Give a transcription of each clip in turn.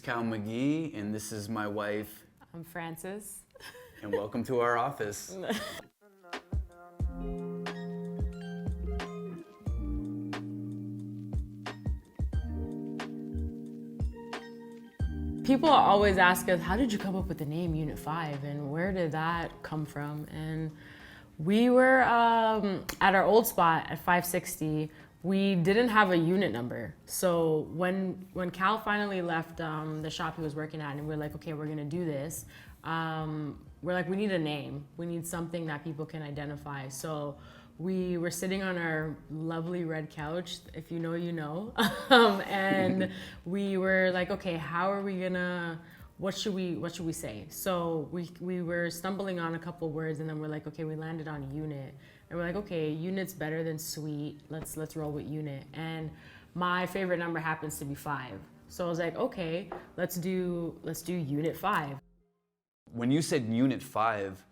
Cal McGee, and this is my wife. I'm Francis. And welcome to our office. People always ask us, how did you come up with the name Unit 5 and where did that come from? And we were at our old spot at 560. We didn't have a unit number. So when Cal finally left the shop he was working at, and we're like, okay, we're gonna do this, we're like, we need a name. We need something that people can identify. So we were sitting on our lovely red couch, if you know, you know. And we were like, okay, how are we gonna, what should we say? So we were stumbling on a couple words, and then we're like, okay, we landed on unit. And we're like, okay, unit's better than sweet. Let's roll with unit. And my favorite number happens to be 5. So I was like, okay, let's do unit 5. When you said unit 5,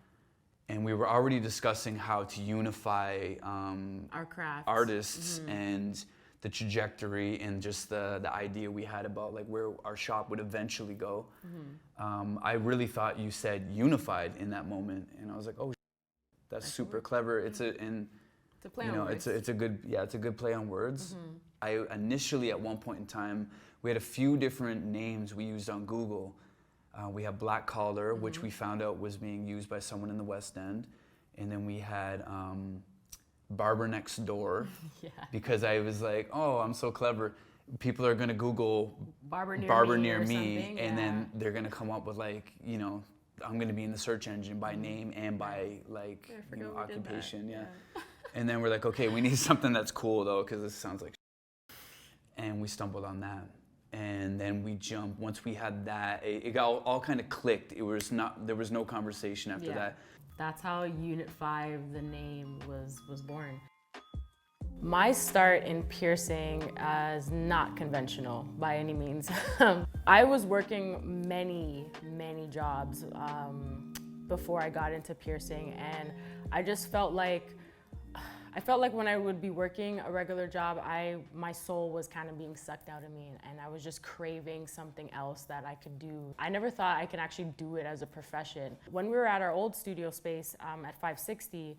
and we were already discussing how to unify Our craft, artists and the trajectory and just the idea we had about like where our shop would eventually go. I really thought you said unified in that moment, and I was like, oh, that's super clever. It's a play on words. it's a good play on words. I initially at one point in time we had a few different names we used on Google. We have Black Collar, which we found out was being used by someone in the West End. And then we had Barber Next Door, because I was like, oh, I'm so clever. People are gonna Google Barber near me, and yeah. then they're gonna come up with like, you know, I'm gonna be in the search engine by name and by like, you know, occupation, yeah. And then we're like, okay, we need something that's cool though, because this sounds like and we stumbled on that. And then we jumped, once we had that, it got all kind of clicked. There was no conversation after that. That's how Unit 5, the name, was born. My start in piercing is not conventional by any means. I was working many jobs before I got into piercing, and I just felt like when I would be working a regular job, my soul was kind of being sucked out of me, and I was just craving something else that I could do. I never thought I could actually do it as a profession. When we were at our old studio space at 560,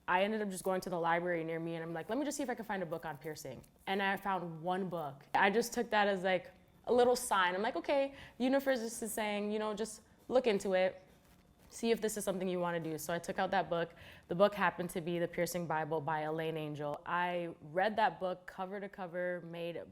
I ended up just going to the library near me, and I'm like, let me just see if I can find a book on piercing. And I found one book. I just took that as like a little sign. I'm like, okay, the universe is saying, you know, just look into it. See if this is something you want to do. So I took out that book. The book happened to be The Piercing Bible by Elaine Angel. I read that book cover to cover, made a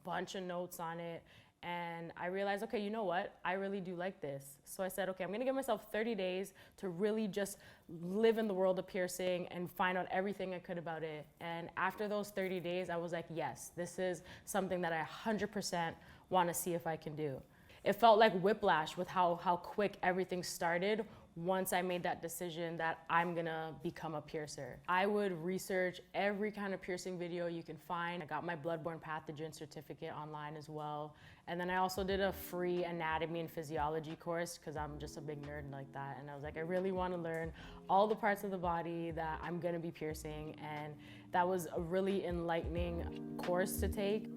bunch of notes on it, and I realized, okay, you know what? I really do like this. So I said, okay, I'm gonna give myself 30 days to really just live in the world of piercing and find out everything I could about it. And after those 30 days, I was like, yes, this is something that I 100% want to see if I can do. It felt like whiplash with how quick everything started once I made that decision that I'm gonna become a piercer. I would research every kind of piercing video you can find. I got my bloodborne pathogen certificate online as well. And then I also did a free anatomy and physiology course because I'm just a big nerd like that. And I was like, I really wanna learn all the parts of the body that I'm gonna be piercing. And that was a really enlightening course to take.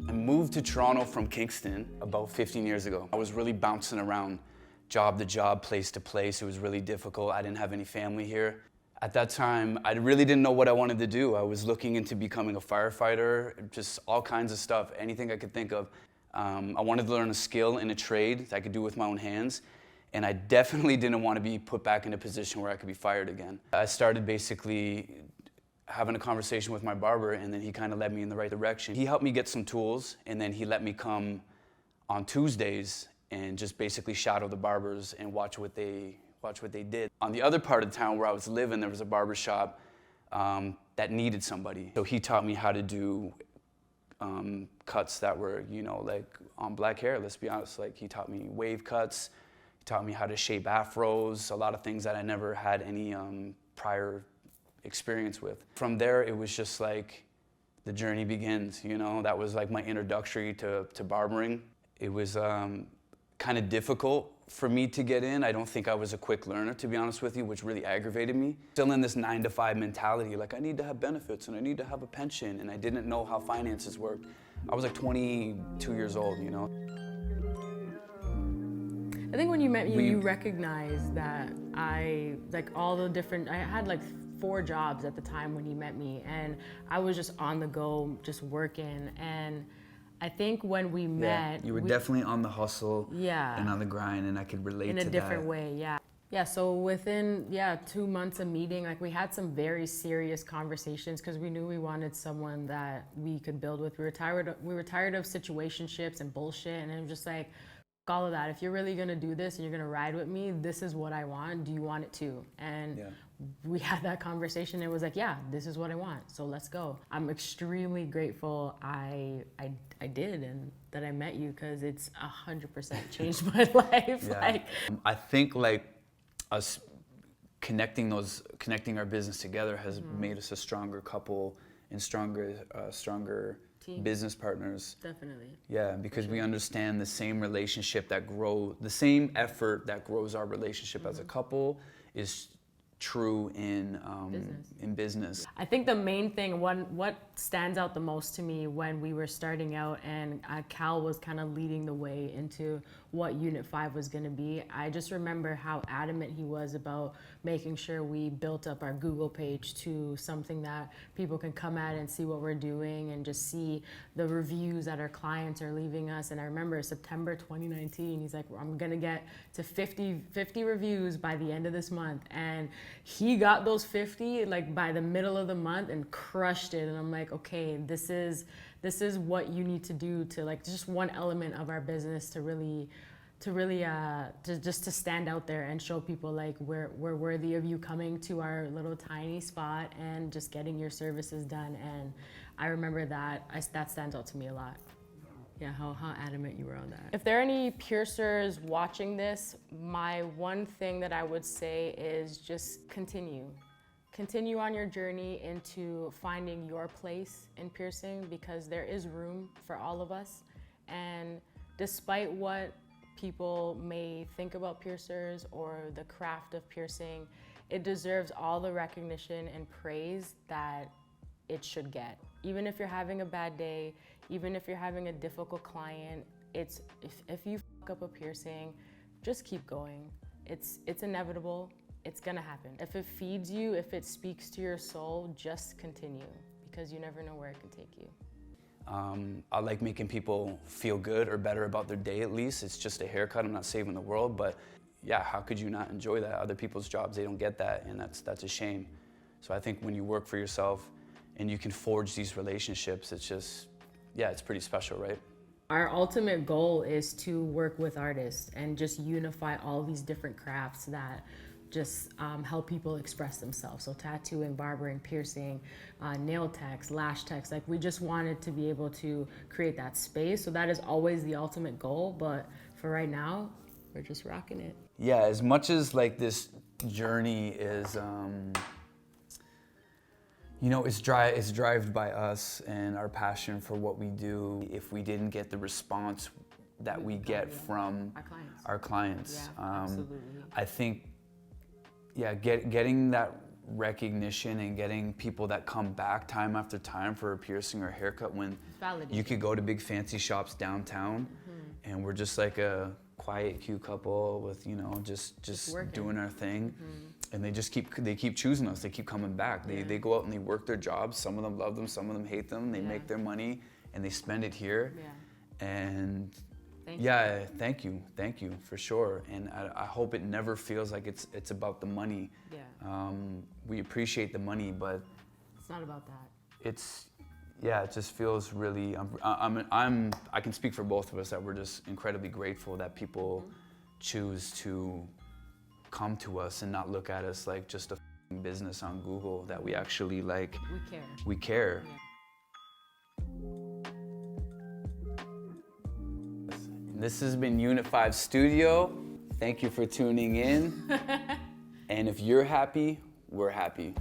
I moved to Toronto from Kingston about 15 years ago. I was really bouncing around job to job, place to place. It was really difficult. I didn't have any family here. At that time, I really didn't know what I wanted to do. I was looking into becoming a firefighter, just all kinds of stuff, anything I could think of. I wanted to learn a skill in a trade that I could do with my own hands, and I definitely didn't want to be put back in a position where I could be fired again. I started basically having a conversation with my barber, and then he kind of led me in the right direction. He helped me get some tools, and then he let me come on Tuesdays and just basically shadow the barbers and watch what they did. On the other part of town where I was living, there was a barber shop that needed somebody. So he taught me how to do cuts that were, you know, like on black hair, let's be honest. Like he taught me wave cuts, he taught me how to shape afros, a lot of things that I never had any prior experience with. From there, it was just like the journey begins, you know? That was like my introductory to barbering. It was kind of difficult for me to get in. I don't think I was a quick learner, to be honest with you, which really aggravated me. Still in this 9-to-5 mentality, like I need to have benefits and I need to have a pension, and I didn't know how finances worked. I was like 22 years old, you know? I think when you met me, you recognized that I had like 4 jobs at the time when you met me, and I was just on the go, just working. And I think when we met, you were definitely on the hustle, yeah, and on the grind, and I could relate to that. In a different way, yeah. Yeah, so within 2 months of meeting, like we had some very serious conversations because we knew we wanted someone that we could build with. We were tired of situationships and bullshit, and it was just like, "F all of that. If you're really gonna do this and you're gonna ride with me, this is what I want. Do you want it too?" And we had that conversation. It was like, yeah, this is what I want. So let's go. I'm extremely grateful I did and that I met you, because it's 100% changed my life. Yeah. Like, I think like us connecting our business together has made us a stronger couple and stronger team. Business partners. Definitely. Yeah, because we understand the same relationship the same effort that grows our relationship as a couple is true in business. I think the main thing, what stands out the most to me when we were starting out and Cal was kind of leading the way into what Unit 5 was going to be, I just remember how adamant he was about making sure we built up our Google page to something that people can come at and see what we're doing and just see the reviews that our clients are leaving us. And I remember September 2019, he's like, I'm going to get to 50 reviews by the end of this month. And he got those 50 like by the middle of the month and crushed it. And I'm like, okay, this is what you need to do to like just one element of our business to stand out there and show people like we're worthy of you coming to our little tiny spot and just getting your services done. And I remember that stands out to me a lot. Yeah, how adamant you were on that. If there are any piercers watching this, my one thing that I would say is just continue. Continue on your journey into finding your place in piercing, because there is room for all of us. And despite what people may think about piercers or the craft of piercing, it deserves all the recognition and praise that it should get. Even if you're having a bad day, even if you're having a difficult client, if you fuck up a piercing, just keep going. It's inevitable. It's gonna happen. If it feeds you, if it speaks to your soul, just continue, because you never know where it can take you. I like making people feel good or better about their day at least. It's just a haircut, I'm not saving the world, but yeah, how could you not enjoy that? Other people's jobs, they don't get that, and that's a shame. So I think when you work for yourself and you can forge these relationships, it's just, yeah, it's pretty special, right? Our ultimate goal is to work with artists and just unify all these different crafts that just help people express themselves. So tattooing, barbering, piercing, nail techs, lash techs, like we just wanted to be able to create that space. So that is always the ultimate goal, but for right now, we're just rocking it. Yeah, as much as like this journey is, you know, it's driven by us and our passion for what we do. If we didn't get the response that we get from our clients, Absolutely. I think, yeah, getting that recognition and getting people that come back time after time for a piercing or haircut, when you could go to big fancy shops downtown and we're just like a quiet, cute couple with, you know, just doing our thing. And they keep choosing us. They keep coming back. They go out and they work their jobs. Some of them love them, some of them hate them. They make their money and they spend it here. And thank you for sure. And I hope it never feels like it's about the money. We appreciate the money, but it's not about that. It just feels really. I can speak for both of us that we're just incredibly grateful that people choose to come to us and not look at us like just a business on Google. That we actually like. We care. This has been Unit 5 Studio. Thank you for tuning in. And if you're happy, we're happy.